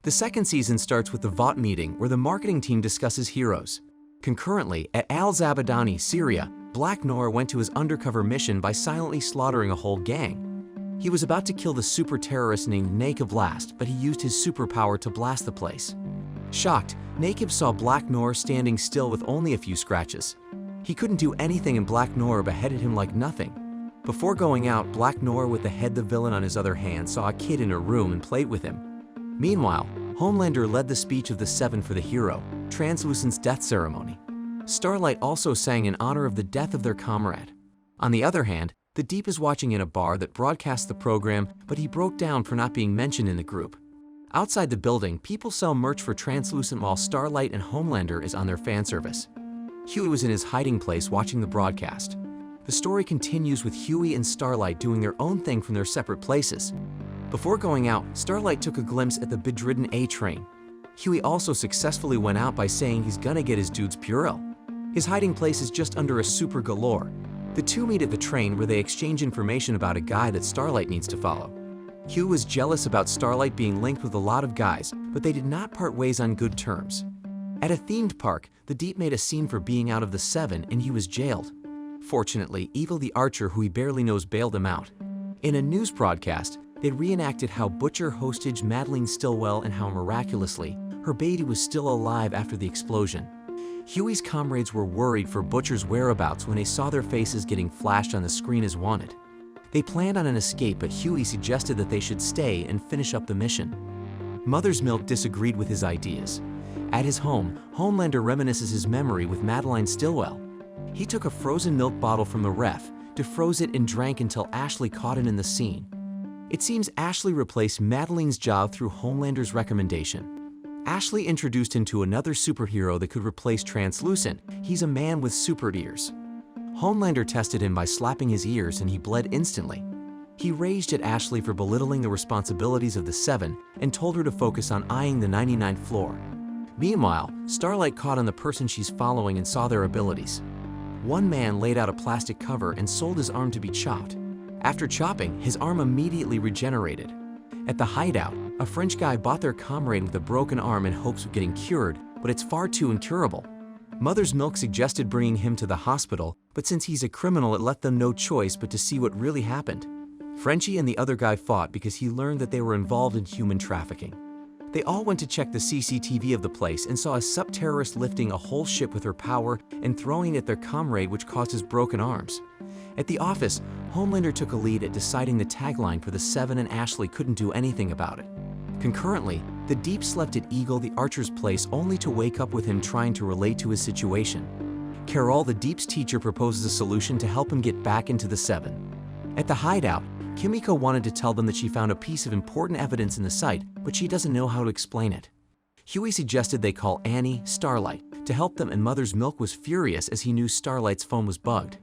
The second season starts with the Vought meeting where the marketing team discusses heroes. Concurrently, at Al-Zabadani, Syria, Black Noir went to his undercover mission by silently slaughtering a whole gang. He was about to kill the super terrorist named Nakib last, but he used his superpower to blast the place. Shocked, Nakib saw Black Noir standing still with only a few scratches. He couldn't do anything and Black Noir beheaded him like nothing. Before going out, Black Noir with the villain on his other hand saw a kid in a room and played with him. Meanwhile, Homelander led the speech of the Seven for the hero, Translucent's death ceremony. Starlight also sang in honor of the death of their comrade. On the other hand, the Deep is watching in a bar that broadcasts the program, but he broke down for not being mentioned in the group. Outside the building, people sell merch for Translucent while Starlight and Homelander is on their fan service. Huey was in his hiding place watching the broadcast. The story continues with Huey and Starlight doing their own thing from their separate places. Before going out, Starlight took a glimpse at the bedridden A train. Huey also successfully went out by saying he's gonna get his dude's Purell. His hiding place is just under a Super Galore. The two meet at the train where they exchange information about a guy that Starlight needs to follow. Huey was jealous about Starlight being linked with a lot of guys, but they did not part ways on good terms. At a themed park, the Deep made a scene for being out of the Seven and he was jailed. Fortunately, Evil the Archer, who he barely knows, bailed him out. In a news broadcast, they reenacted how Butcher hostage Madeline Stillwell and how miraculously, her baby was still alive after the explosion. Huey's comrades were worried for Butcher's whereabouts when they saw their faces getting flashed on the screen as wanted. They planned on an escape, but Huey suggested that they should stay and finish up the mission. Mother's Milk disagreed with his ideas. At his home, Homelander reminisces his memory with Madeline Stillwell. He took a frozen milk bottle from the ref, defroze it and drank until Ashley caught it in the scene. It seems Ashley replaced Madeline's job through Homelander's recommendation. Ashley introduced him to another superhero that could replace Translucent. He's a man with super ears. Homelander tested him by slapping his ears and he bled instantly. He raged at Ashley for belittling the responsibilities of the Seven and told her to focus on eyeing the 99th floor. Meanwhile, Starlight caught on the person she's following and saw their abilities. One man laid out a plastic cover and sold his arm to be chopped. After chopping, his arm immediately regenerated. At the hideout, a French guy bought their comrade with a broken arm in hopes of getting cured, but it's far too incurable. Mother's Milk suggested bringing him to the hospital, but since he's a criminal, it left them no choice but to see what really happened. Frenchie and the other guy fought because he learned that they were involved in human trafficking. They all went to check the CCTV of the place and saw a sub-terrorist lifting a whole ship with her power and throwing it at their comrade, which caused his broken arms. At the office, Homelander took a lead at deciding the tagline for the Seven and Ashley couldn't do anything about it. Concurrently, the Deep slept at Eagle the Archer's place only to wake up with him trying to relate to his situation. Carol, the Deep's teacher, proposes a solution to help him get back into the Seven. At the hideout, Kimiko wanted to tell them that she found a piece of important evidence in the site, but she doesn't know how to explain it. Huey suggested they call Annie Starlight to help them, and Mother's Milk was furious as he knew Starlight's phone was bugged.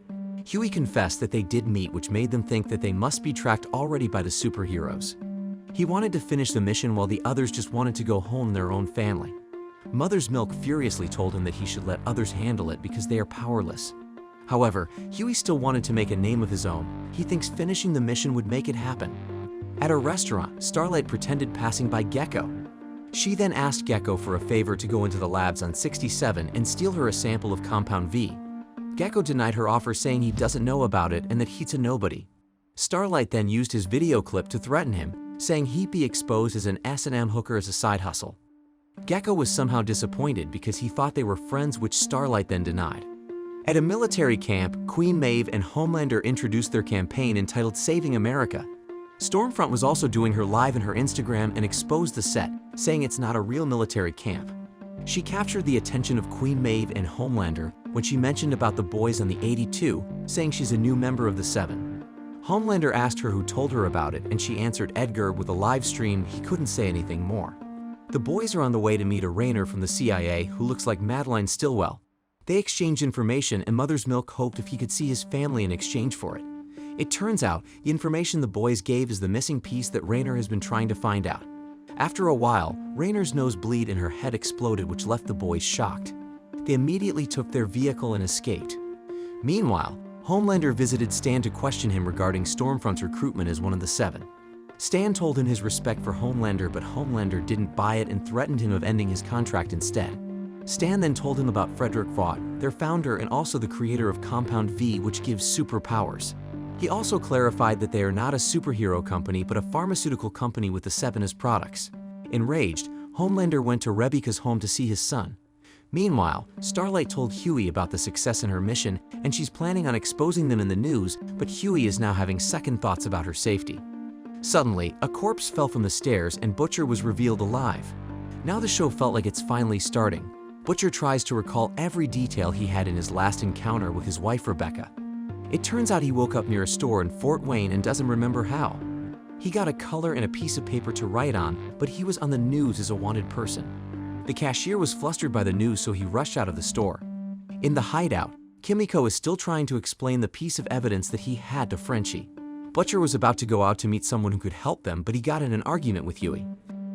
Huey confessed that they did meet, which made them think that they must be tracked already by the superheroes. He wanted to finish the mission while the others just wanted to go home to their own family. Mother's Milk furiously told him that he should let others handle it because they are powerless. However, Huey still wanted to make a name of his own. He thinks finishing the mission would make it happen. At a restaurant, Starlight pretended passing by Gecko. She then asked Gecko for a favor to go into the labs on 67 and steal her a sample of Compound V. Gecko denied her offer, saying he doesn't know about it and that he's a nobody. Starlight then used his video clip to threaten him, saying he'd be exposed as an S&M hooker as a side hustle. Gecko was somehow disappointed because he thought they were friends, which Starlight then denied. At a military camp, Queen Maeve and Homelander introduced their campaign entitled Saving America. Stormfront was also doing her live in her Instagram and exposed the set, saying it's not a real military camp. She captured the attention of Queen Maeve and Homelander when she mentioned about the boys on the 82, saying she's a new member of the Seven. Homelander asked her who told her about it, and she answered Edgar with a live stream. He couldn't say anything more. The boys are on the way to meet a Raynor from the CIA who looks like Madeline Stillwell. They exchange information, and Mother's Milk hoped if he could see his family in exchange for it. It turns out the information the boys gave is the missing piece that Raynor has been trying to find out. After a while, Raynor's nose bleed and her head exploded, which left the boys shocked. They immediately took their vehicle and escaped. Meanwhile, Homelander visited Stan to question him regarding Stormfront's recruitment as one of the Seven. Stan told him his respect for Homelander, but Homelander didn't buy it and threatened him of ending his contract instead. Stan then told him about Frederick Vought, their founder and also the creator of Compound V, which gives superpowers. He also clarified that they are not a superhero company but a pharmaceutical company with the Seven as products. Enraged, Homelander went to Rebecca's home to see his son. Meanwhile, Starlight told Huey about the success in her mission and she's planning on exposing them in the news, but Huey is now having second thoughts about her safety. Suddenly, a corpse fell from the stairs and Butcher was revealed alive. Now the show felt like it's finally starting. Butcher tries to recall every detail he had in his last encounter with his wife Rebecca. It turns out he woke up near a store in Fort Wayne and doesn't remember how. He got a color and a piece of paper to write on, but he was on the news as a wanted person. The cashier was flustered by the news, so he rushed out of the store. In the hideout, Kimiko is still trying to explain the piece of evidence that he had to Frenchie. Butcher was about to go out to meet someone who could help them, but he got in an argument with Huey.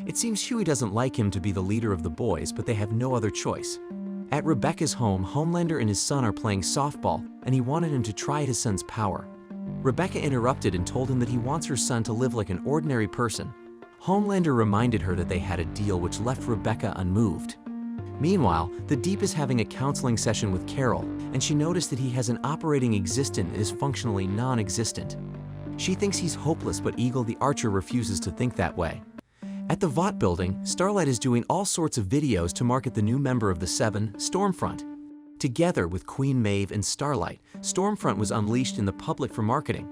It seems Huey doesn't like him to be the leader of the boys, but they have no other choice. At Rebecca's home, Homelander and his son are playing softball, and he wanted him to try his son's power. Rebecca interrupted and told him that he wants her son to live like an ordinary person. Homelander reminded her that they had a deal which left Rebecca unmoved. Meanwhile, the Deep is having a counseling session with Carol, and she noticed that he has an operating existence that is functionally non-existent. She thinks he's hopeless, but Eagle the Archer refuses to think that way. At the Vought building, Starlight is doing all sorts of videos to market the new member of the Seven, Stormfront. Together with Queen Maeve and Starlight, Stormfront was unleashed in the public for marketing.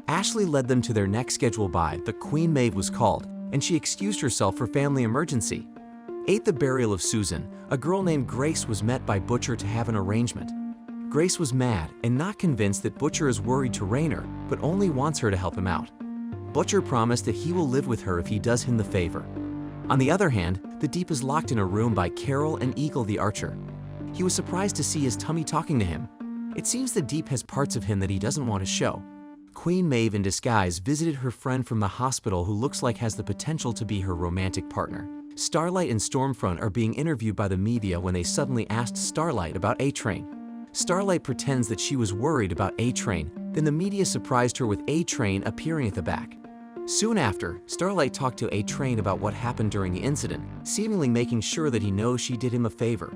Ashley led them to their next scheduled buy, but Queen Maeve was called, and she excused herself for family emergency. At the burial of Susan, a girl named Grace was met by Butcher to have an arrangement. Grace was mad and not convinced that Butcher is worried to Raynor, but only wants her to help him out. Butcher promised that he will live with her if he does him the favor. On the other hand, the Deep is locked in a room by Carol and Eagle the Archer. He was surprised to see his tummy talking to him. It seems the Deep has parts of him that he doesn't want to show. Queen Maeve in disguise visited her friend from the hospital who looks like has the potential to be her romantic partner. Starlight and Stormfront are being interviewed by the media when they suddenly asked Starlight about A-Train. Starlight pretends that she was worried about A-Train, then the media surprised her with A-Train appearing at the back. Soon after, Starlight talked to A-Train about what happened during the incident, seemingly making sure that he knows she did him a favor.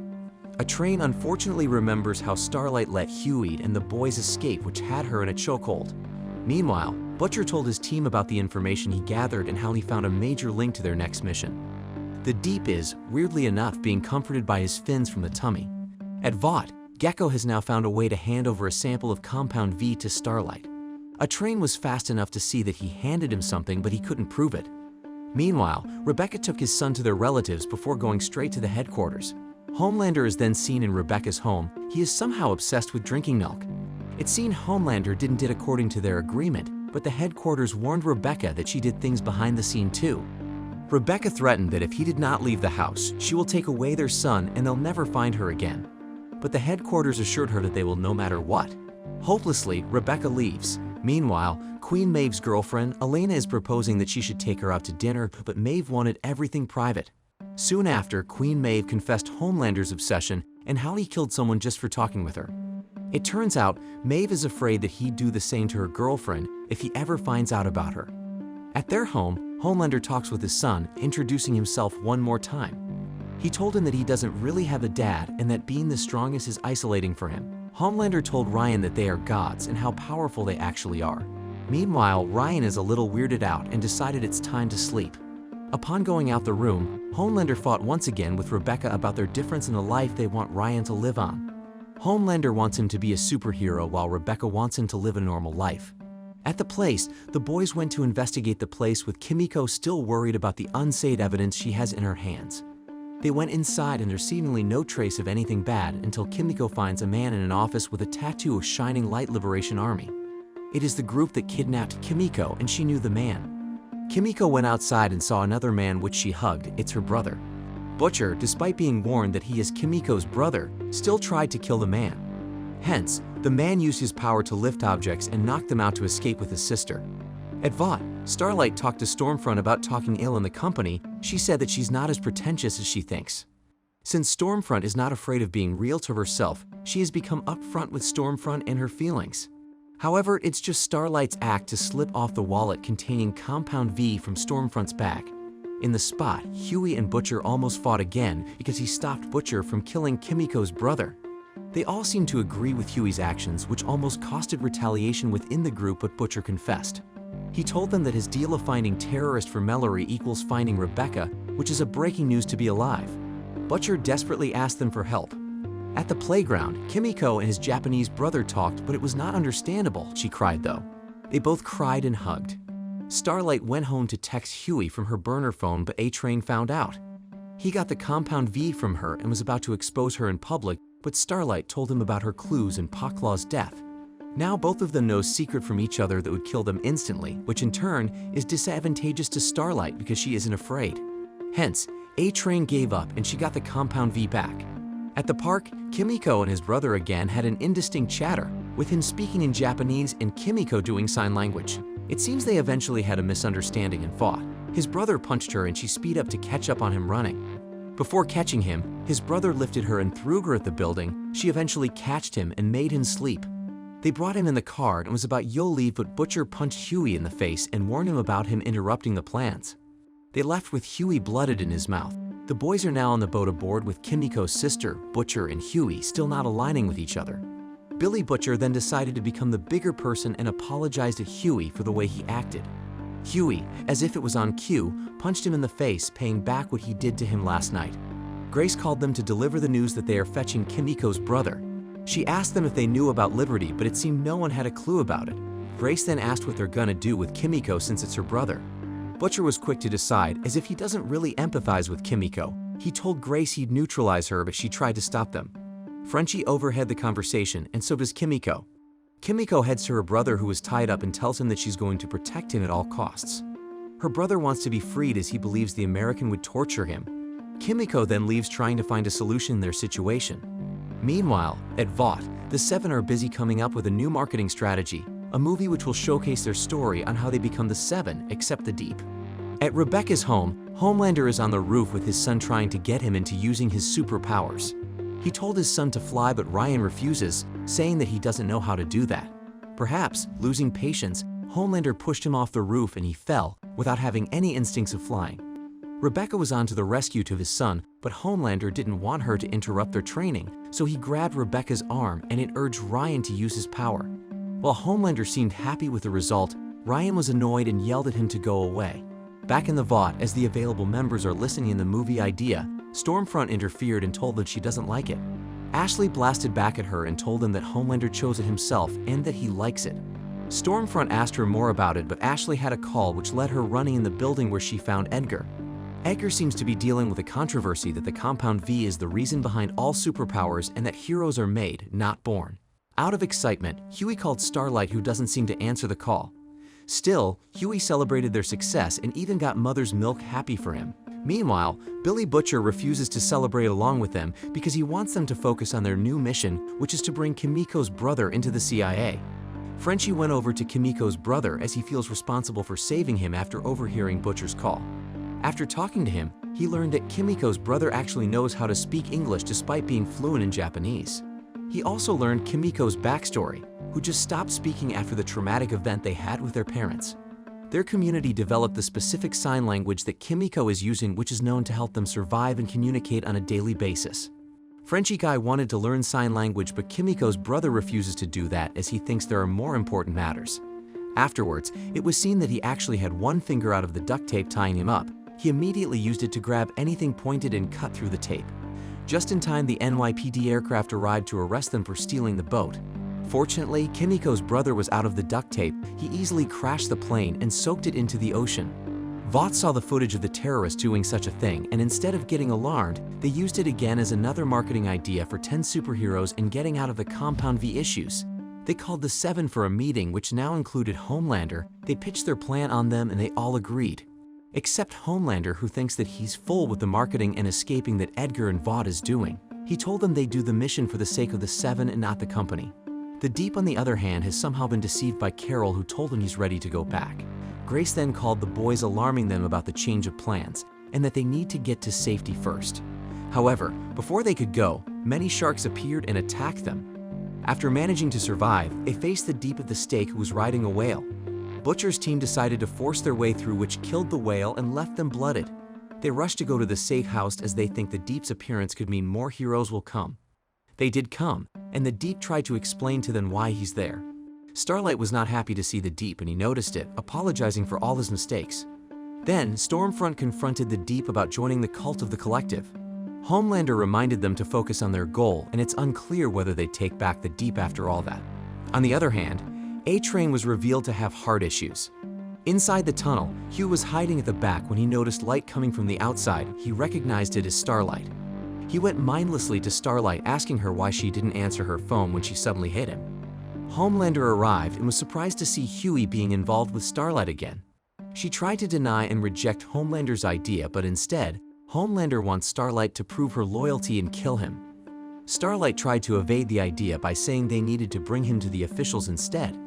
A-Train unfortunately remembers how Starlight let Huey and the boys escape, which had her in a chokehold. Meanwhile, Butcher told his team about the information he gathered and how he found a major link to their next mission. The Deep is, weirdly enough, being comforted by his fins from the tummy. At Vought, Gecko has now found a way to hand over a sample of Compound V to Starlight. A-Train was fast enough to see that he handed him something, but he couldn't prove it. Meanwhile, Rebecca took his son to their relatives before going straight to the headquarters. Homelander is then seen in Rebecca's home. He is somehow obsessed with drinking milk. It's seen Homelander didn't do according to their agreement, but the headquarters warned Rebecca that she did things behind the scene too. Rebecca threatened that if he did not leave the house, she will take away their son and they'll never find her again. But the headquarters assured her that they will no matter what. Hopelessly, Rebecca leaves. Meanwhile, Queen Maeve's girlfriend, Elena, is proposing that she should take her out to dinner, but Maeve wanted everything private. Soon after, Queen Maeve confessed Homelander's obsession and how he killed someone just for talking with her. It turns out, Maeve is afraid that he'd do the same to her girlfriend if he ever finds out about her. At their home, Homelander talks with his son, introducing himself one more time. He told him that he doesn't really have a dad and that being the strongest is isolating for him. Homelander told Ryan that they are gods and how powerful they actually are. Meanwhile, Ryan is a little weirded out and decided it's time to sleep. Upon going out the room, Homelander fought once again with Rebecca about their difference in the life they want Ryan to live on. Homelander wants him to be a superhero while Rebecca wants him to live a normal life. At the place, the boys went to investigate the place with Kimiko still worried about the unsaved evidence she has in her hands. They went inside and there's seemingly no trace of anything bad until Kimiko finds a man in an office with a tattoo of Shining Light Liberation Army. It is the group that kidnapped Kimiko and she knew the man. Kimiko went outside and saw another man which she hugged. It's her brother. Butcher, despite being warned that he is Kimiko's brother, still tried to kill the man. Hence, the man used his power to lift objects and knock them out to escape with his sister. At Vought, Starlight talked to Stormfront about talking ill in the company. She said that she's not as pretentious as she thinks. Since Stormfront is not afraid of being real to herself, she has become upfront with Stormfront and her feelings. However, it's just Starlight's act to slip off the wallet containing Compound V from Stormfront's bag. In the spot, Huey and Butcher almost fought again because he stopped Butcher from killing Kimiko's brother. They all seemed to agree with Huey's actions, which almost costed retaliation within the group, but Butcher confessed. He told them that his deal of finding terrorist for Mallory equals finding Rebecca, which is a breaking news to be alive. Butcher desperately asked them for help. At the playground, Kimiko and his Japanese brother talked, but it was not understandable, she cried though. They both cried and hugged. Starlight went home to text Huey from her burner phone, but A-Train found out. He got the Compound V from her and was about to expose her in public, but Starlight told him about her clues and Paklaw's death. Now both of them know a secret from each other that would kill them instantly, which in turn is disadvantageous to Starlight because she isn't afraid. Hence, A-Train gave up and she got the Compound V back. At the park, Kimiko and his brother again had an indistinct chatter, with him speaking in Japanese and Kimiko doing sign language. It seems they eventually had a misunderstanding and fought. His brother punched her and she speed up to catch up on him running. Before catching him, his brother lifted her and threw her at the building. She eventually catched him and made him sleep. They brought him in the car and it was about you'll leave, but Butcher punched Huey in the face and warned him about him interrupting the plans. They left with Huey blooded in his mouth. The boys are now on the boat aboard with Kimiko's sister, Butcher, and Huey still not aligning with each other. Billy Butcher then decided to become the bigger person and apologized to Huey for the way he acted. Huey, as if it was on cue, punched him in the face, paying back what he did to him last night. Grace called them to deliver the news that they are fetching Kimiko's brother. She asked them if they knew about Liberty, but it seemed no one had a clue about it. Grace then asked what they're gonna do with Kimiko since it's her brother. Butcher was quick to decide, as if he doesn't really empathize with Kimiko. He told Grace he'd neutralize her, but she tried to stop them. Frenchie overheard the conversation, and so does Kimiko. Kimiko heads to her brother who is tied up and tells him that she's going to protect him at all costs. Her brother wants to be freed as he believes the American would torture him. Kimiko then leaves trying to find a solution in their situation. Meanwhile, at Vought, the Seven are busy coming up with a new marketing strategy, a movie which will showcase their story on how they become the Seven, except the Deep. At Rebecca's home, Homelander is on the roof with his son trying to get him into using his superpowers. He told his son to fly, but Ryan refuses, saying that he doesn't know how to do that. Perhaps, losing patience, Homelander pushed him off the roof and he fell, without having any instincts of flying. Rebecca was on to the rescue to his son, but Homelander didn't want her to interrupt their training, so he grabbed Rebecca's arm and it urged Ryan to use his power. While Homelander seemed happy with the result, Ryan was annoyed and yelled at him to go away. Back in the Vought, as the available members are listening in the movie idea, Stormfront interfered and told that she doesn't like it. Ashley blasted back at her and told him that Homelander chose it himself and that he likes it. Stormfront asked her more about it, but Ashley had a call which led her running in the building where she found Edgar. Edgar seems to be dealing with a controversy that the Compound V is the reason behind all superpowers and that heroes are made, not born. Out of excitement, Huey called Starlight, who doesn't seem to answer the call. Still, Huey celebrated their success and even got Mother's Milk happy for him. Meanwhile, Billy Butcher refuses to celebrate along with them because he wants them to focus on their new mission, which is to bring Kimiko's brother into the CIA. Frenchie went over to Kimiko's brother as he feels responsible for saving him after overhearing Butcher's call. After talking to him, he learned that Kimiko's brother actually knows how to speak English despite being fluent in Japanese. He also learned Kimiko's backstory, who just stopped speaking after the traumatic event they had with their parents. Their community developed the specific sign language that Kimiko is using, which is known to help them survive and communicate on a daily basis. Frenchie Guy wanted to learn sign language, but Kimiko's brother refuses to do that as he thinks there are more important matters. Afterwards, it was seen that he actually had one finger out of the duct tape tying him up. He immediately used it to grab anything pointed and cut through the tape. Just in time, the NYPD aircraft arrived to arrest them for stealing the boat. Fortunately, Kimiko's brother was out of the duct tape. He easily crashed the plane and soaked it into the ocean. Vought saw the footage of the terrorists doing such a thing, and instead of getting alarmed, they used it again as another marketing idea for 10 superheroes and getting out of the Compound V issues. They called the Seven for a meeting, which now included Homelander. They pitched their plan on them and they all agreed. Except Homelander, who thinks that he's full with the marketing and escaping that Edgar and Vought is doing. He told them they'd do the mission for the sake of the Seven and not the company. The Deep, on the other hand, has somehow been deceived by Carol, who told him he's ready to go back. Grace then called the boys, alarming them about the change of plans and that they need to get to safety first. However, before they could go, many sharks appeared and attacked them. After managing to survive, they faced the Deep of the Stake, who was riding a whale. Butcher's team decided to force their way through, which killed the whale and left them blooded. They rushed to go to the safe house as they think the Deep's appearance could mean more heroes will come. They did come, and the Deep tried to explain to them why he's there. Starlight was not happy to see the Deep, and he noticed it, apologizing for all his mistakes. Then, Stormfront confronted the Deep about joining the cult of the Collective. Homelander reminded them to focus on their goal, and it's unclear whether they'd take back the Deep after all that. On the other hand, A-Train was revealed to have heart issues. Inside the tunnel, Hugh was hiding at the back when he noticed light coming from the outside. He recognized it as Starlight. He went mindlessly to Starlight, asking her why she didn't answer her phone when she suddenly hit him. Homelander arrived and was surprised to see Huey being involved with Starlight again. She tried to deny and reject Homelander's idea, but instead, Homelander wants Starlight to prove her loyalty and kill him. Starlight tried to evade the idea by saying they needed to bring him to the officials instead.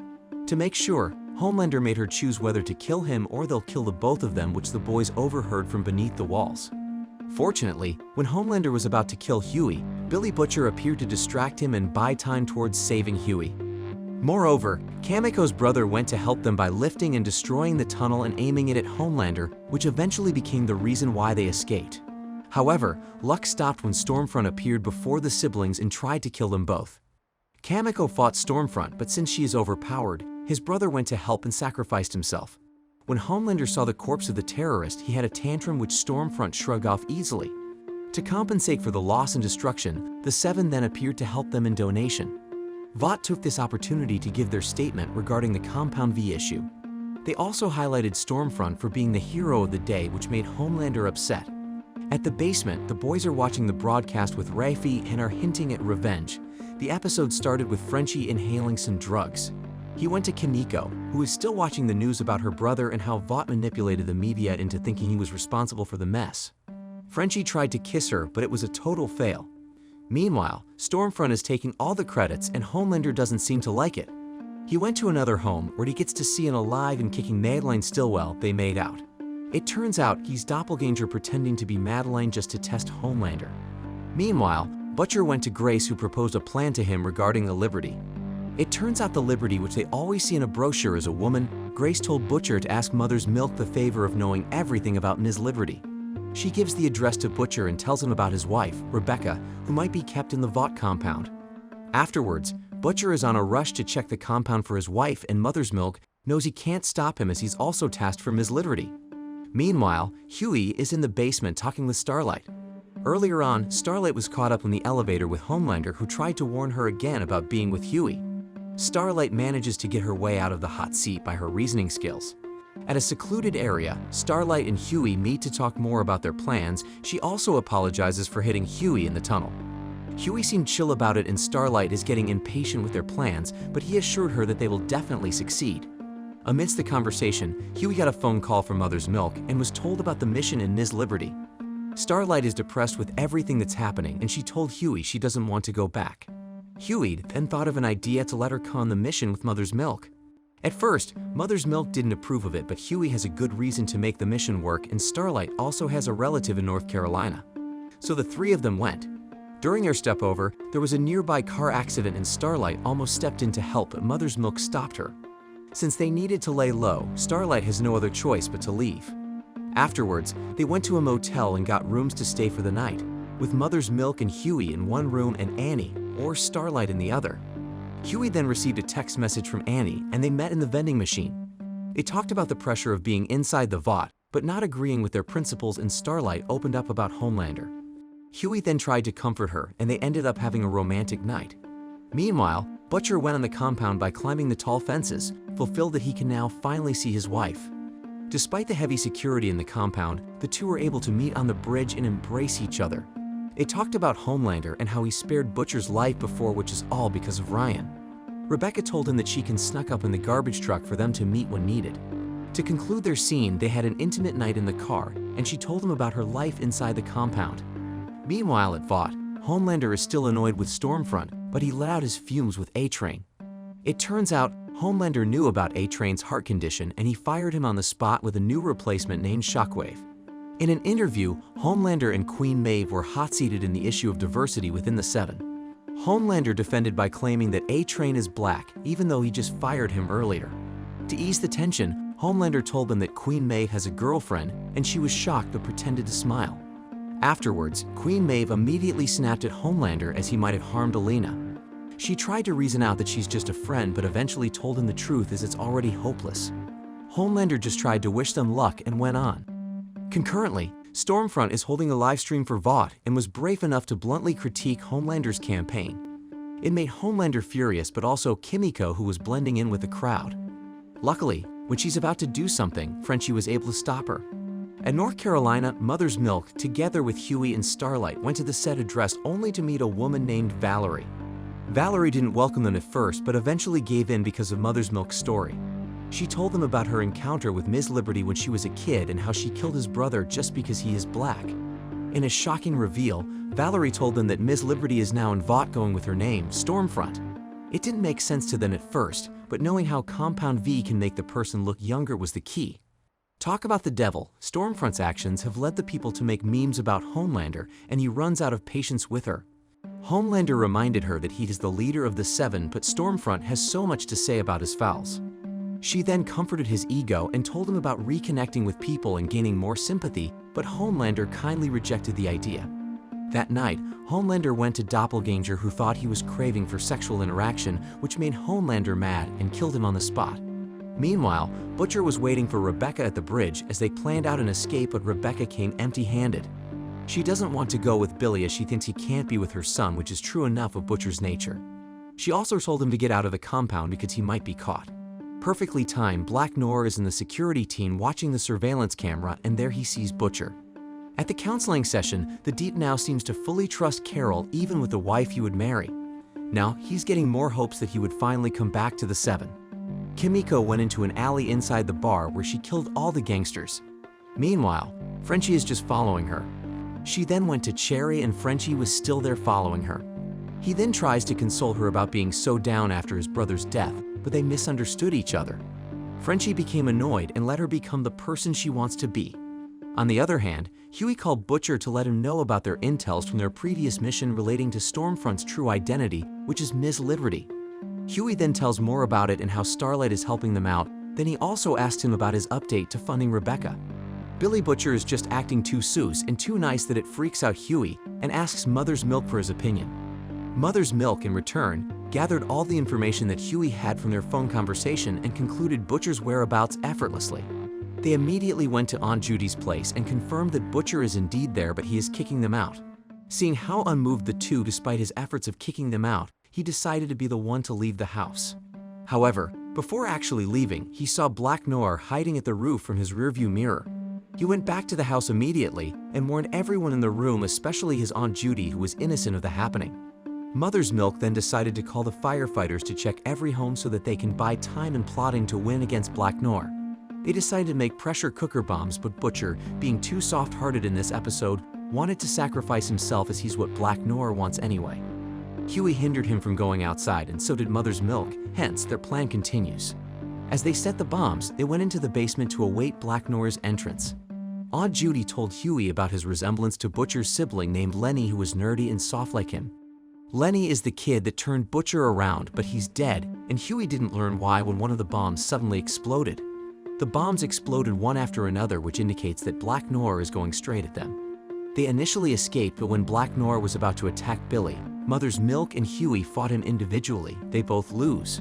To make sure, Homelander made her choose whether to kill him or they'll kill the both of them, which the boys overheard from beneath the walls. Fortunately, when Homelander was about to kill Huey, Billy Butcher appeared to distract him and buy time towards saving Huey. Moreover, Kamiko's brother went to help them by lifting and destroying the tunnel and aiming it at Homelander, which eventually became the reason why they escaped. However, luck stopped when Stormfront appeared before the siblings and tried to kill them both. Kamiko fought Stormfront, but since she is overpowered, his brother went to help and sacrificed himself. When Homelander saw the corpse of the terrorist, he had a tantrum which Stormfront shrugged off easily. To compensate for the loss and destruction, the Seven then appeared to help them in donation. Vought took this opportunity to give their statement regarding the Compound V issue. They also highlighted Stormfront for being the hero of the day, which made Homelander upset. At the basement, the boys are watching the broadcast with Raffi and are hinting at revenge. The episode started with Frenchie inhaling some drugs. He went to Kaneko, who is still watching the news about her brother and how Vought manipulated the media into thinking he was responsible for the mess. Frenchie tried to kiss her, but it was a total fail. Meanwhile, Stormfront is taking all the credits and Homelander doesn't seem to like it. He went to another home where he gets to see an alive and kicking Madeline Stillwell they made out. It turns out he's Doppelganger pretending to be Madeline just to test Homelander. Meanwhile, Butcher went to Grace, who proposed a plan to him regarding the Liberty. It turns out the Liberty, which they always see in a brochure, is a woman. Grace told Butcher to ask Mother's Milk the favor of knowing everything about Ms. Liberty. She gives the address to Butcher and tells him about his wife, Rebecca, who might be kept in the Vought compound. Afterwards, Butcher is on a rush to check the compound for his wife, and Mother's Milk knows he can't stop him as he's also tasked for Ms. Liberty. Meanwhile, Huey is in the basement talking with Starlight. Earlier on, Starlight was caught up in the elevator with Homelander, who tried to warn her again about being with Huey. Starlight manages to get her way out of the hot seat by her reasoning skills. At a secluded area, Starlight and Huey meet to talk more about their plans. She also apologizes for hitting Huey in the tunnel. Huey seemed chill about it and Starlight is getting impatient with their plans, but he assured her that they will definitely succeed. Amidst the conversation, Huey got a phone call from Mother's Milk and was told about the mission in Ms. Liberty. Starlight is depressed with everything that's happening and she told Huey she doesn't want to go back. Huey then thought of an idea to let her come on the mission with Mother's Milk. At first, Mother's Milk didn't approve of it, but Huey has a good reason to make the mission work and Starlight also has a relative in North Carolina. So the three of them went. During their stopover, there was a nearby car accident and Starlight almost stepped in to help, but Mother's Milk stopped her. Since they needed to lay low, Starlight has no other choice but to leave. Afterwards, they went to a motel and got rooms to stay for the night, with Mother's Milk and Huey in one room and Annie, or Starlight, in the other. Huey then received a text message from Annie and they met in the vending machine. They talked about the pressure of being inside the Vought, but not agreeing with their principles, and Starlight opened up about Homelander. Huey then tried to comfort her and they ended up having a romantic night. Meanwhile, Butcher went on the compound by climbing the tall fences, fulfilled that he can now finally see his wife. Despite the heavy security in the compound, the two were able to meet on the bridge and embrace each other. They talked about Homelander and how he spared Butcher's life before, which is all because of Ryan. Rebecca told him that she can snuck up in the garbage truck for them to meet when needed. To conclude their scene, they had an intimate night in the car, and she told him about her life inside the compound. Meanwhile at Vought, Homelander is still annoyed with Stormfront, but he let out his fumes with A-Train. It turns out Homelander knew about A-Train's heart condition and he fired him on the spot with a new replacement named Shockwave. In an interview, Homelander and Queen Maeve were hot-seated in the issue of diversity within the Seven. Homelander defended by claiming that A-Train is black, even though he just fired him earlier. To ease the tension, Homelander told them that Queen Maeve has a girlfriend, and she was shocked but pretended to smile. Afterwards, Queen Maeve immediately snapped at Homelander as he might have harmed Alina. She tried to reason out that she's just a friend, but eventually told him the truth as it's already hopeless. Homelander just tried to wish them luck and went on. Concurrently, Stormfront is holding a live stream for Vought and was brave enough to bluntly critique Homelander's campaign. It made Homelander furious, but also Kimiko, who was blending in with the crowd. Luckily, when she's about to do something, Frenchie was able to stop her. At North Carolina, Mother's Milk, together with Huey and Starlight, went to the set address only to meet a woman named Valerie. Valerie didn't welcome them at first, but eventually gave in because of Mother's Milk's story. She told them about her encounter with Ms. Liberty when she was a kid and how she killed his brother just because he is black. In a shocking reveal, Valerie told them that Ms. Liberty is now in Vought, going with her name, Stormfront. It didn't make sense to them at first, but knowing how Compound V can make the person look younger was the key. Talk about the devil, Stormfront's actions have led the people to make memes about Homelander, and he runs out of patience with her. Homelander reminded her that he is the leader of the Seven, but Stormfront has so much to say about his fouls. She then comforted his ego and told him about reconnecting with people and gaining more sympathy, but Homelander kindly rejected the idea. That night, Homelander went to Doppelganger, who thought he was craving for sexual interaction, which made Homelander mad and killed him on the spot. Meanwhile, Butcher was waiting for Rebecca at the bridge as they planned out an escape, but Rebecca came empty-handed. She doesn't want to go with Billy as she thinks he can't be with her son, which is true enough of Butcher's nature. She also told him to get out of the compound because he might be caught. Perfectly timed, Black Noir is in the security team watching the surveillance camera, and there he sees Butcher. At the counseling session, the Deep now seems to fully trust Carol, even with the wife he would marry. Now, he's getting more hopes that he would finally come back to the Seven. Kimiko went into an alley inside the bar where she killed all the gangsters. Meanwhile, Frenchie is just following her. She then went to Cherry, and Frenchie was still there following her. He then tries to console her about being so down after his brother's death, but they misunderstood each other. Frenchie became annoyed and let her become the person she wants to be. On the other hand, Huey called Butcher to let him know about their intels from their previous mission relating to Stormfront's true identity, which is Ms. Liberty. Huey then tells more about it and how Starlight is helping them out. Then he also asked him about his update to funding Rebecca. Billy Butcher is just acting too sus and too nice that it freaks out Huey and asks Mother's Milk for his opinion. Mother's Milk, in return, gathered all the information that Huey had from their phone conversation and concluded Butcher's whereabouts effortlessly. They immediately went to Aunt Judy's place and confirmed that Butcher is indeed there, but he is kicking them out. Seeing how unmoved the two despite his efforts of kicking them out, he decided to be the one to leave the house. However, before actually leaving, he saw Black Noir hiding at the roof from his rearview mirror. He went back to the house immediately and warned everyone in the room, especially his Aunt Judy, who was innocent of the happening. Mother's Milk then decided to call the firefighters to check every home so that they can buy time in plotting to win against Black Noir. They decided to make pressure cooker bombs, but Butcher, being too soft-hearted in this episode, wanted to sacrifice himself as he's what Black Noir wants anyway. Huey hindered him from going outside, and so did Mother's Milk, hence their plan continues. As they set the bombs, they went into the basement to await Black Noir's entrance. Aunt Judy told Huey about his resemblance to Butcher's sibling named Lenny, who was nerdy and soft like him. Lenny is the kid that turned Butcher around, but he's dead, and Huey didn't learn why when one of the bombs suddenly exploded. The bombs exploded one after another, which indicates that Black Noir is going straight at them. They initially escaped, but when Black Noir was about to attack Billy, Mother's Milk and Huey fought him individually. They both lose.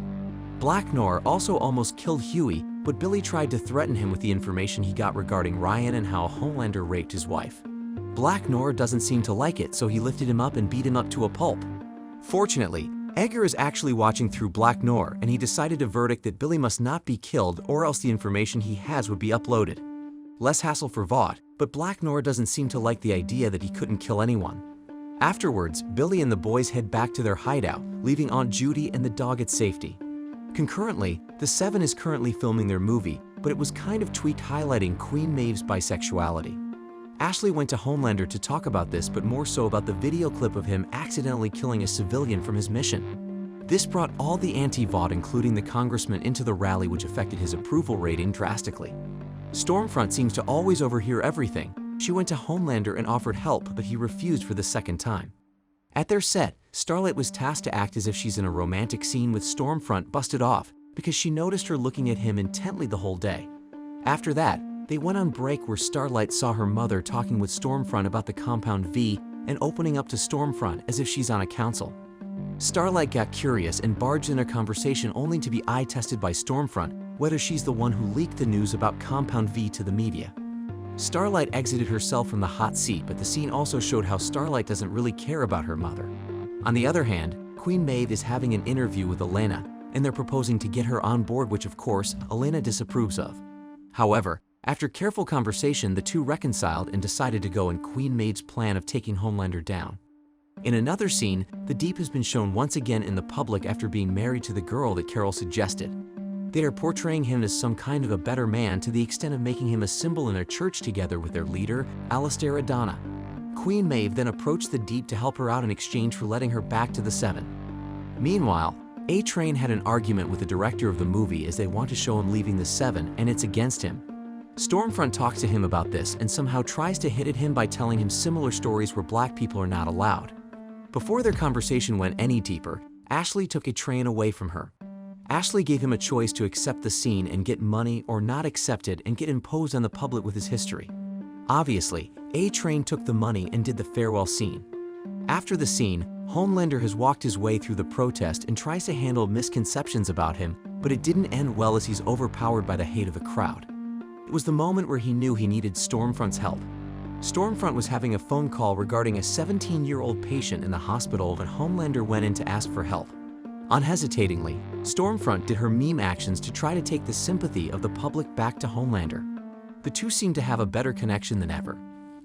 Black Noir also almost killed Huey, but Billy tried to threaten him with the information he got regarding Ryan and how Homelander raped his wife. Black Noir doesn't seem to like it, so he lifted him up and beat him up to a pulp. Fortunately, Edgar is actually watching through Black Noir, and he decided a verdict that Billy must not be killed or else the information he has would be uploaded. Less hassle for Vought, but Black Noir doesn't seem to like the idea that he couldn't kill anyone. Afterwards, Billy and the boys head back to their hideout, leaving Aunt Judy and the dog at safety. Concurrently, the Seven is currently filming their movie, but it was kind of tweaked highlighting Queen Maeve's bisexuality. Ashley went to Homelander to talk about this, but more so about the video clip of him accidentally killing a civilian from his mission. This brought all the anti-Vought, including the congressman, into the rally, which affected his approval rating drastically. Stormfront seems to always overhear everything. She went to Homelander and offered help, but he refused for the second time. At their set, Starlight was tasked to act as if she's in a romantic scene with Stormfront busted off because she noticed her looking at him intently the whole day. After that, they went on break where Starlight saw her mother talking with Stormfront about the Compound V and opening up to Stormfront as if she's on a council. Starlight got curious and barged in a conversation only to be eye-tested by Stormfront whether she's the one who leaked the news about Compound V to the media. Starlight exited herself from the hot seat, but the scene also showed how Starlight doesn't really care about her mother. On the other hand, Queen Maeve is having an interview with Elena, and they're proposing to get her on board, which of course, Elena disapproves of. However, after careful conversation, the two reconciled and decided to go in Queen Maeve's plan of taking Homelander down. In another scene, the Deep has been shown once again in the public after being married to the girl that Carol suggested. They are portraying him as some kind of a better man to the extent of making him a symbol in their church together with their leader, Alistair Adana. Queen Maeve then approached the Deep to help her out in exchange for letting her back to the Seven. Meanwhile, A-Train had an argument with the director of the movie as they want to show him leaving the Seven and it's against him. Stormfront talks to him about this and somehow tries to hit at him by telling him similar stories where black people are not allowed. Before their conversation went any deeper, Ashley took A-Train away from her. Ashley gave him a choice to accept the scene and get money or not accept it and get imposed on the public with his history. Obviously, A-Train took the money and did the farewell scene. After the scene, Homelander has walked his way through the protest and tries to handle misconceptions about him, but it didn't end well as he's overpowered by the hate of the crowd. It was the moment where he knew he needed Stormfront's help. Stormfront was having a phone call regarding a 17-year-old patient in the hospital when Homelander went in to ask for help. Unhesitatingly, Stormfront did her meme actions to try to take the sympathy of the public back to Homelander. The two seem to have a better connection than ever.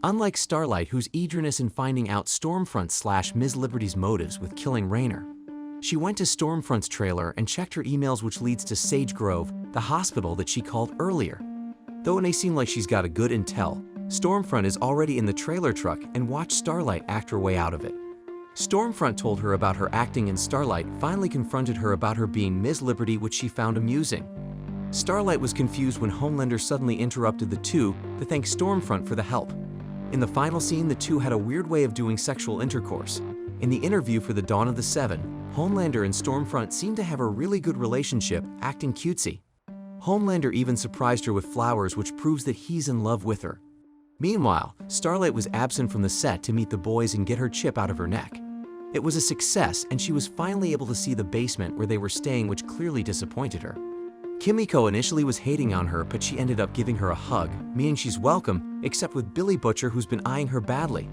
Unlike Starlight, whose eagerness in finding out Stormfront/Ms. Liberty's motives with killing Raynor. She went to Stormfront's trailer and checked her emails, which leads to Sage Grove, the hospital that she called earlier. Though it may seem like she's got a good intel, Stormfront is already in the trailer truck and watched Starlight act her way out of it. Stormfront told her about her acting and Starlight finally confronted her about her being Ms. Liberty, which she found amusing. Starlight was confused when Homelander suddenly interrupted the two to thank Stormfront for the help. In the final scene, the two had a weird way of doing sexual intercourse. In the interview for the Dawn of the Seven, Homelander and Stormfront seemed to have a really good relationship, acting cutesy. Homelander even surprised her with flowers, which proves that he's in love with her. Meanwhile, Starlight was absent from the set to meet the boys and get her chip out of her neck. It was a success, and she was finally able to see the basement where they were staying, which clearly disappointed her. Kimiko initially was hating on her, but she ended up giving her a hug, meaning she's welcome, except with Billy Butcher, who's been eyeing her badly.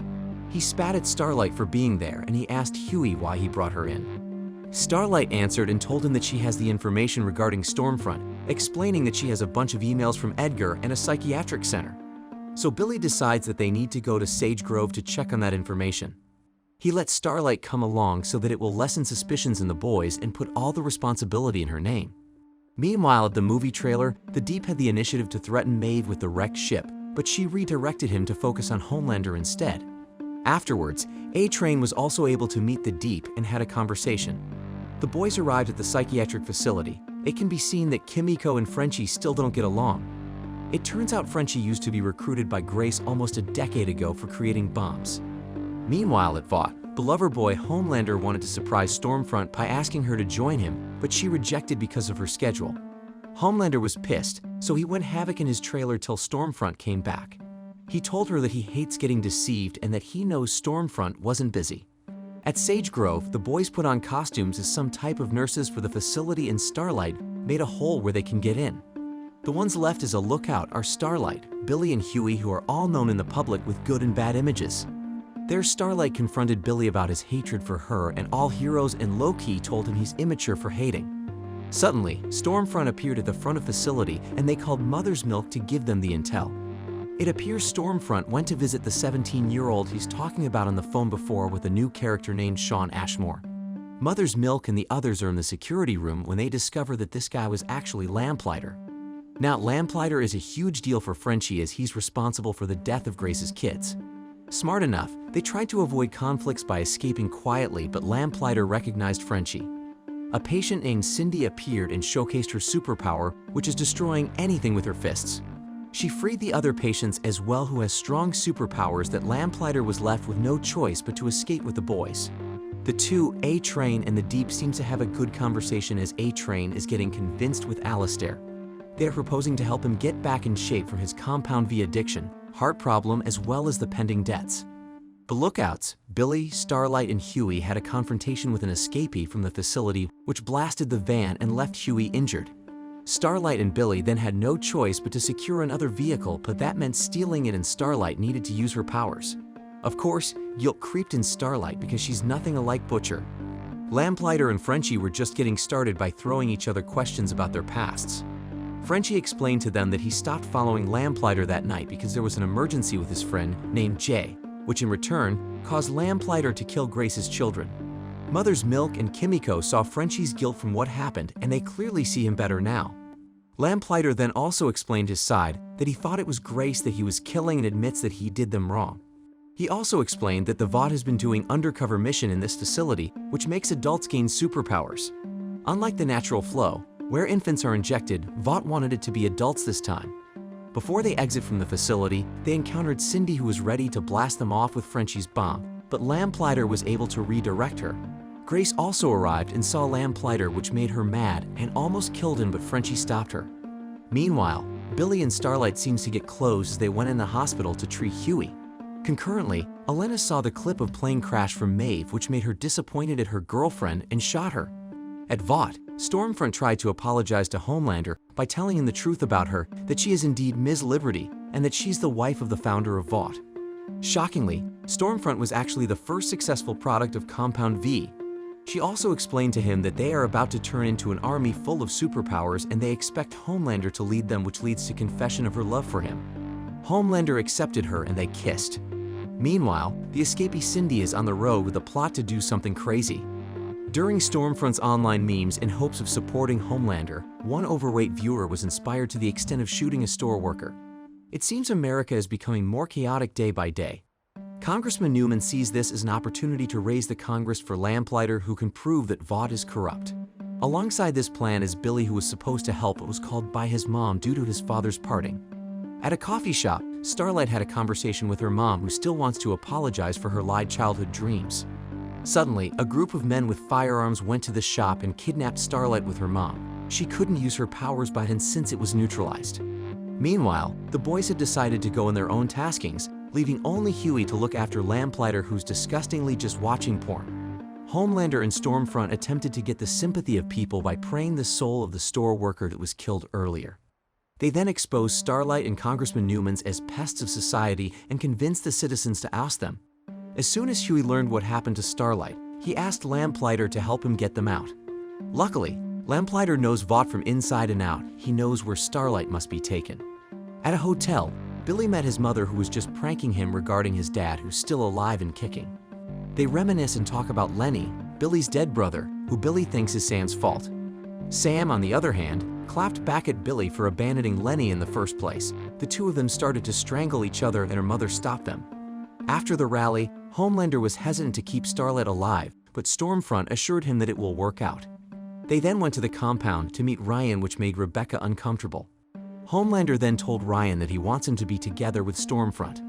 He spat at Starlight for being there, and he asked Huey why he brought her in. Starlight answered and told him that she has the information regarding Stormfront, explaining that she has a bunch of emails from Edgar and a psychiatric center. So Billy decides that they need to go to Sage Grove to check on that information. He lets Starlight come along so that it will lessen suspicions in the boys and put all the responsibility in her name. Meanwhile, at the movie trailer, the Deep had the initiative to threaten Maeve with the wrecked ship, but she redirected him to focus on Homelander instead. Afterwards, A-Train was also able to meet the Deep and had a conversation. The boys arrived at the psychiatric facility. It can be seen that Kimiko and Frenchie still don't get along. It turns out Frenchie used to be recruited by Grace almost a decade ago for creating bombs. Meanwhile at Vought, beloved boy Homelander wanted to surprise Stormfront by asking her to join him, but she rejected because of her schedule. Homelander was pissed, so he went havoc in his trailer till Stormfront came back. He told her that he hates getting deceived and that he knows Stormfront wasn't busy. At Sage Grove, the boys put on costumes as some type of nurses for the facility, and Starlight made a hole where they can get in. The ones left as a lookout are Starlight, Billy, and Huey, who are all known in the public with good and bad images. There, Starlight confronted Billy about his hatred for her, and all heroes and Loki told him he's immature for hating. Suddenly, Stormfront appeared at the front of the facility, and they called Mother's Milk to give them the intel. It appears Stormfront went to visit the 17-year-old he's talking about on the phone before with a new character named Shawn Ashmore. Mother's Milk and the others are in the security room when they discover that this guy was actually Lamplighter. Now, Lamplighter is a huge deal for Frenchie as he's responsible for the death of Grace's kids. Smart enough, they tried to avoid conflicts by escaping quietly, but Lamplighter recognized Frenchie. A patient named Cindy appeared and showcased her superpower, which is destroying anything with her fists. She freed the other patients as well, who has strong superpowers, that Lamplighter was left with no choice but to escape with the boys. The two, A-Train and the Deep, seem to have a good conversation as A-Train is getting convinced with Alistair. They are proposing to help him get back in shape from his Compound V addiction, heart problem, as well as the pending debts. The lookouts, Billy, Starlight, and Huey, had a confrontation with an escapee from the facility which blasted the van and left Huey injured. Starlight and Billy then had no choice but to secure another vehicle, but that meant stealing it, and Starlight needed to use her powers. Of course, guilt creeped in Starlight because she's nothing alike Butcher. Lamplighter and Frenchie were just getting started by throwing each other questions about their pasts. Frenchie explained to them that he stopped following Lamplighter that night because there was an emergency with his friend named Jay, which in return caused Lamplighter to kill Grace's children. Mother's Milk and Kimiko saw Frenchie's guilt from what happened, and they clearly see him better now. Lamplighter then also explained his side, that he thought it was Grace that he was killing and admits that he did them wrong. He also explained that the Vought has been doing undercover mission in this facility, which makes adults gain superpowers. Unlike the natural flow, where infants are injected, Vought wanted it to be adults this time. Before they exit from the facility, they encountered Cindy, who was ready to blast them off with Frenchie's bomb, but Lamplighter was able to redirect her. Grace also arrived and saw Lamplighter, which made her mad and almost killed him, but Frenchie stopped her. Meanwhile, Billy and Starlight seems to get close as they went in the hospital to treat Huey. Concurrently, Elena saw the clip of plane crash from Maeve, which made her disappointed at her girlfriend and shot her. At Vought, Stormfront tried to apologize to Homelander by telling him the truth about her, that she is indeed Ms. Liberty and that she's the wife of the founder of Vought. Shockingly, Stormfront was actually the first successful product of Compound V. She also explained to him that they are about to turn into an army full of superpowers and they expect Homelander to lead them, which leads to confession of her love for him. Homelander accepted her and they kissed. Meanwhile, the escapee Cindy is on the road with a plot to do something crazy. During Stormfront's online memes in hopes of supporting Homelander, one overweight viewer was inspired to the extent of shooting a store worker. It seems America is becoming more chaotic day by day. Congressman Newman sees this as an opportunity to raise the Congress for Lamplighter, who can prove that Vought is corrupt. Alongside this plan is Billy, who was supposed to help but was called by his mom due to his father's parting. At a coffee shop, Starlight had a conversation with her mom, who still wants to apologize for her lied childhood dreams. Suddenly, a group of men with firearms went to the shop and kidnapped Starlight with her mom. She couldn't use her powers by then since it was neutralized. Meanwhile, the boys had decided to go on their own taskings, leaving only Huey to look after Lamplighter, who's disgustingly just watching porn. Homelander and Stormfront attempted to get the sympathy of people by praying the soul of the store worker that was killed earlier. They then exposed Starlight and Congressman Newman's as pests of society and convinced the citizens to oust them. As soon as Huey learned what happened to Starlight, he asked Lamplighter to help him get them out. Luckily, Lamplighter knows Vought from inside and out. He knows where Starlight must be taken. At a hotel, Billy met his mother, who was just pranking him regarding his dad, who's still alive and kicking. They reminisce and talk about Lenny, Billy's dead brother, who Billy thinks is Sam's fault. Sam, on the other hand, clapped back at Billy for abandoning Lenny in the first place. The two of them started to strangle each other and her mother stopped them. After the rally, Homelander was hesitant to keep Starlight alive, but Stormfront assured him that it will work out. They then went to the compound to meet Ryan, which made Rebecca uncomfortable. Homelander then told Ryan that he wants him to be together with Stormfront.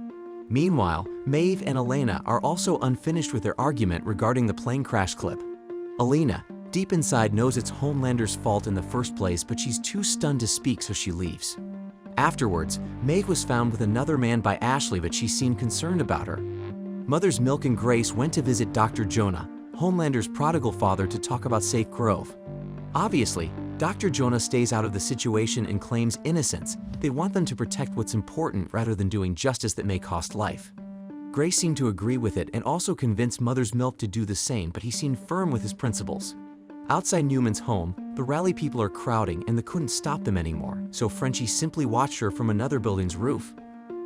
Meanwhile, Maeve and Elena are also unfinished with their argument regarding the plane crash clip. Elena, deep inside, knows it's Homelander's fault in the first place, but she's too stunned to speak, so she leaves. Afterwards, Maeve was found with another man by Ashley, but she seemed concerned about her. Mother's Milk and Grace went to visit Dr. Jonah, Homelander's prodigal father, to talk about Safe Grove. Obviously, Dr. Jonah stays out of the situation and claims innocence. They want them to protect what's important rather than doing justice that may cost life. Grace seemed to agree with it and also convinced Mother's Milk to do the same, but he seemed firm with his principles. Outside Newman's home, the rally people are crowding and they couldn't stop them anymore, so Frenchie simply watched her from another building's roof.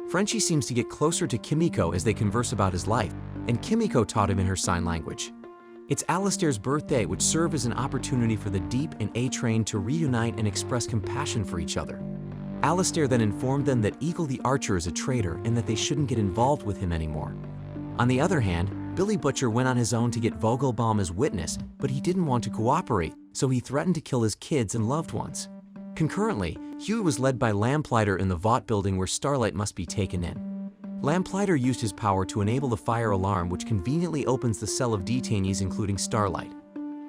Frenchie seems to get closer to Kimiko as they converse about his life, and Kimiko taught him in her sign language. It's Alistair's birthday, which served as an opportunity for the Deep and A-Train to reunite and express compassion for each other. Alistair then informed them that Eagle the Archer is a traitor and that they shouldn't get involved with him anymore. On the other hand, Billy Butcher went on his own to get Vogelbaum as witness, but he didn't want to cooperate, so he threatened to kill his kids and loved ones. Concurrently, Huey was led by Lamplighter in the Vought building where Starlight must be taken in. Lamplighter used his power to enable the fire alarm, which conveniently opens the cell of detainees including Starlight.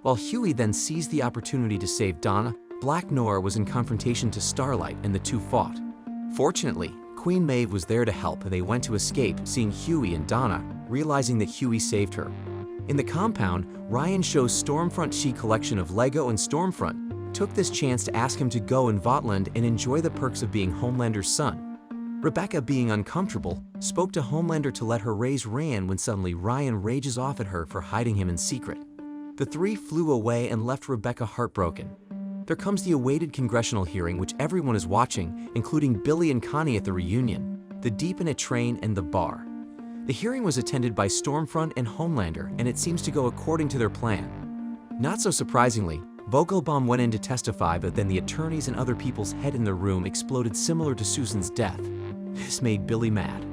While Huey then seized the opportunity to save Donna, Black Noir was in confrontation to Starlight and the two fought. Fortunately, Queen Maeve was there to help and they went to escape, seeing Huey and Donna, realizing that Huey saved her. In the compound, Ryan shows Stormfront's collection of Lego, and Stormfront took this chance to ask him to go in Votland and enjoy the perks of being Homelander's son. Rebecca, being uncomfortable, spoke to Homelander to let her raise Ryan when suddenly Ryan rages off at her for hiding him in secret. The three flew away and left Rebecca heartbroken. There comes the awaited congressional hearing, which everyone is watching, including Billy and Connie at the reunion, the Deep in a Train, and the bar. The hearing was attended by Stormfront and Homelander, and it seems to go according to their plan. Not so surprisingly, Vogelbaum went in to testify, but then the attorneys and other people's head in the room exploded, similar to Susan's death. This made Billy mad.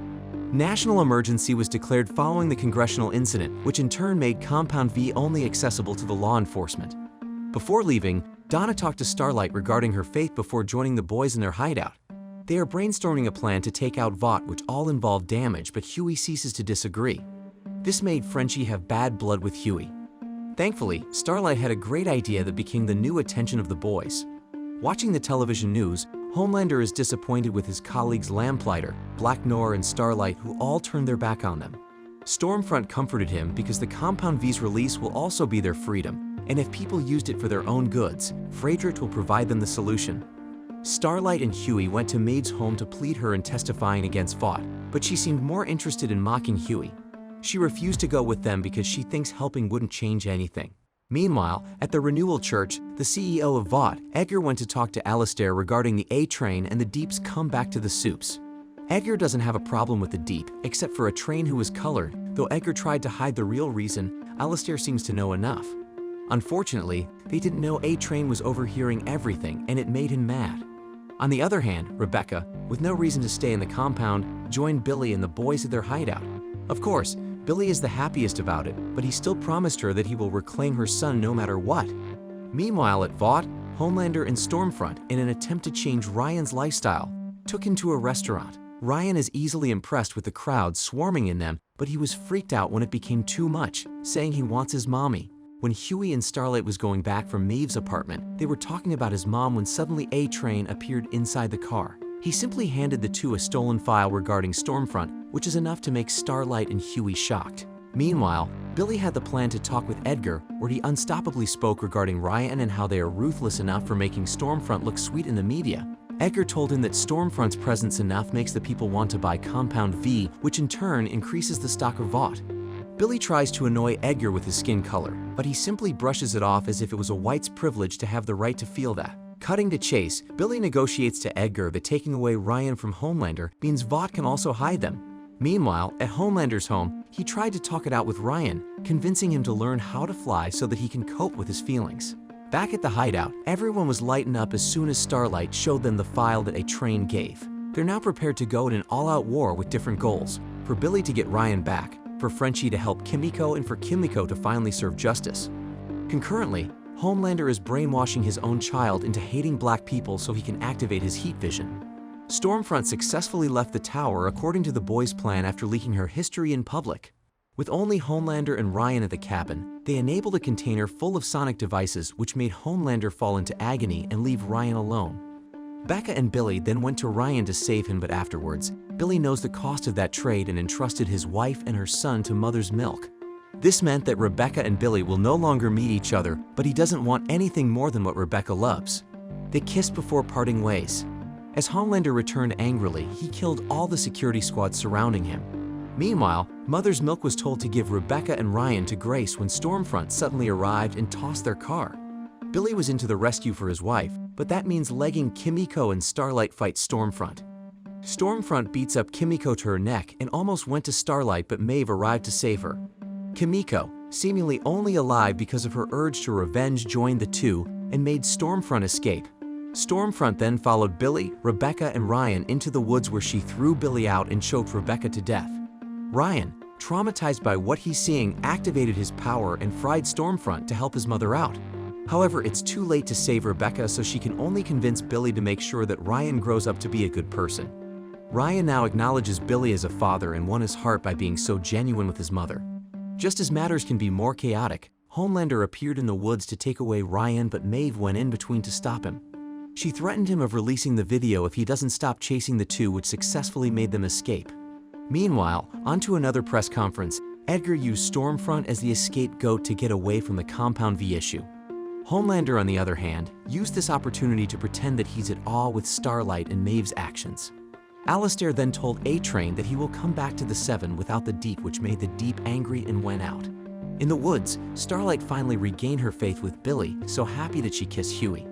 National emergency was declared following the congressional incident, which in turn made Compound V only accessible to the law enforcement. Before leaving, Donna talked to Starlight regarding her faith before joining the boys in their hideout. They are brainstorming a plan to take out Vought, which all involve damage, but Huey ceases to disagree. This made Frenchie have bad blood with Huey. Thankfully, Starlight had a great idea that became the new attention of the boys. Watching the television news, Homelander is disappointed with his colleagues Lamplighter, Black Noir, and Starlight, who all turned their back on them. Stormfront comforted him because the Compound V's release will also be their freedom, and if people used it for their own goods, Frederick will provide them the solution. Starlight and Huey went to Maeve's home to plead her in testifying against Vought, but she seemed more interested in mocking Huey. She refused to go with them because she thinks helping wouldn't change anything. Meanwhile, at the Renewal Church, the CEO of Vought, Edgar, went to talk to Alistair regarding the A-Train and the Deep's comeback to the soups. Edgar doesn't have a problem with the Deep, except for a train who was colored. Though Edgar tried to hide the real reason, Alistair seems to know enough. Unfortunately, they didn't know A-Train was overhearing everything, and it made him mad. On the other hand, Rebecca, with no reason to stay in the compound, joined Billy and the boys at their hideout. Of course, Billy is the happiest about it, but he still promised her that he will reclaim her son no matter what. Meanwhile, at Vought, Homelander and Stormfront, in an attempt to change Ryan's lifestyle, took him to a restaurant. Ryan is easily impressed with the crowd swarming in them, but he was freaked out when it became too much, saying he wants his mommy. When Huey and Starlight was going back from Maeve's apartment, they were talking about his mom when suddenly A-Train appeared inside the car. He simply handed the two a stolen file regarding Stormfront, which is enough to make Starlight and Huey shocked. Meanwhile, Billy had the plan to talk with Edgar, where he unstoppably spoke regarding Ryan and how they are ruthless enough for making Stormfront look sweet in the media. Edgar told him that Stormfront's presence enough makes the people want to buy Compound V, which in turn increases the stock of Vought. Billy tries to annoy Edgar with his skin color, but he simply brushes it off as if it was a white's privilege to have the right to feel that. Cutting to chase, Billy negotiates to Edgar that taking away Ryan from Homelander means Vought can also hide them. Meanwhile, at Homelander's home, he tried to talk it out with Ryan, convincing him to learn how to fly so that he can cope with his feelings. Back at the hideout, everyone was lighting up as soon as Starlight showed them the file that A-Train gave. They're now prepared to go in an all-out war with different goals: for Billy to get Ryan back, for Frenchie to help Kimiko, and for Kimiko to finally serve justice. Concurrently, Homelander is brainwashing his own child into hating black people so he can activate his heat vision. Stormfront successfully left the tower according to the boys' plan after leaking her history in public. With only Homelander and Ryan at the cabin, they enabled a container full of sonic devices which made Homelander fall into agony and leave Ryan alone. Becca and Billy then went to Ryan to save him, but afterwards, Billy knows the cost of that trade and entrusted his wife and her son to Mother's Milk. This meant that Rebecca and Billy will no longer meet each other, but he doesn't want anything more than what Rebecca loves. They kissed before parting ways. As Homelander returned angrily, he killed all the security squad surrounding him. Meanwhile, Mother's Milk was told to give Rebecca and Ryan to Grace when Stormfront suddenly arrived and tossed their car. Billy was into the rescue for his wife, but that means legging Kimiko and Starlight fight Stormfront. Stormfront beats up Kimiko to her neck and almost went to Starlight, but Maeve arrived to save her. Kimiko, seemingly only alive because of her urge to revenge, joined the two and made Stormfront escape. Stormfront then followed Billy, Rebecca, and Ryan into the woods where she threw Billy out and choked Rebecca to death. Ryan, traumatized by what he's seeing, activated his power and fried Stormfront to help his mother out. However, it's too late to save Rebecca, so she can only convince Billy to make sure that Ryan grows up to be a good person. Ryan now acknowledges Billy as a father and won his heart by being so genuine with his mother. Just as matters can be more chaotic, Homelander appeared in the woods to take away Ryan, but Maeve went in between to stop him. She threatened him of releasing the video if he doesn't stop chasing the two, which successfully made them escape. Meanwhile, onto another press conference, Edgar used Stormfront as the scapegoat to get away from the Compound V issue. Homelander, on the other hand, used this opportunity to pretend that he's at awe with Starlight and Maeve's actions. Alistair then told A-Train that he will come back to the Seven without the Deep, which made the Deep angry and went out. In the woods, Starlight finally regained her faith with Billy, so happy that she kissed Huey.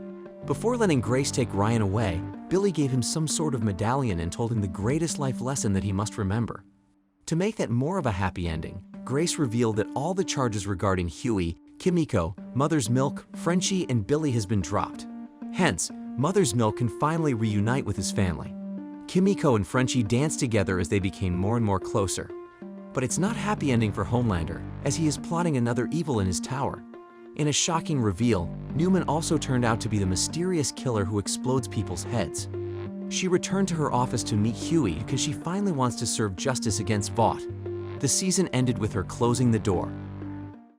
Before letting Grace take Ryan away, Billy gave him some sort of medallion and told him the greatest life lesson that he must remember. To make that more of a happy ending, Grace revealed that all the charges regarding Huey, Kimiko, Mother's Milk, Frenchie, and Billy has been dropped. Hence, Mother's Milk can finally reunite with his family. Kimiko and Frenchie danced together as they became more and more closer. But it's not a happy ending for Homelander, as he is plotting another evil in his tower. In a shocking reveal, Newman also turned out to be the mysterious killer who explodes people's heads. She returned to her office to meet Huey because she finally wants to serve justice against Vought. The season ended with her closing the door,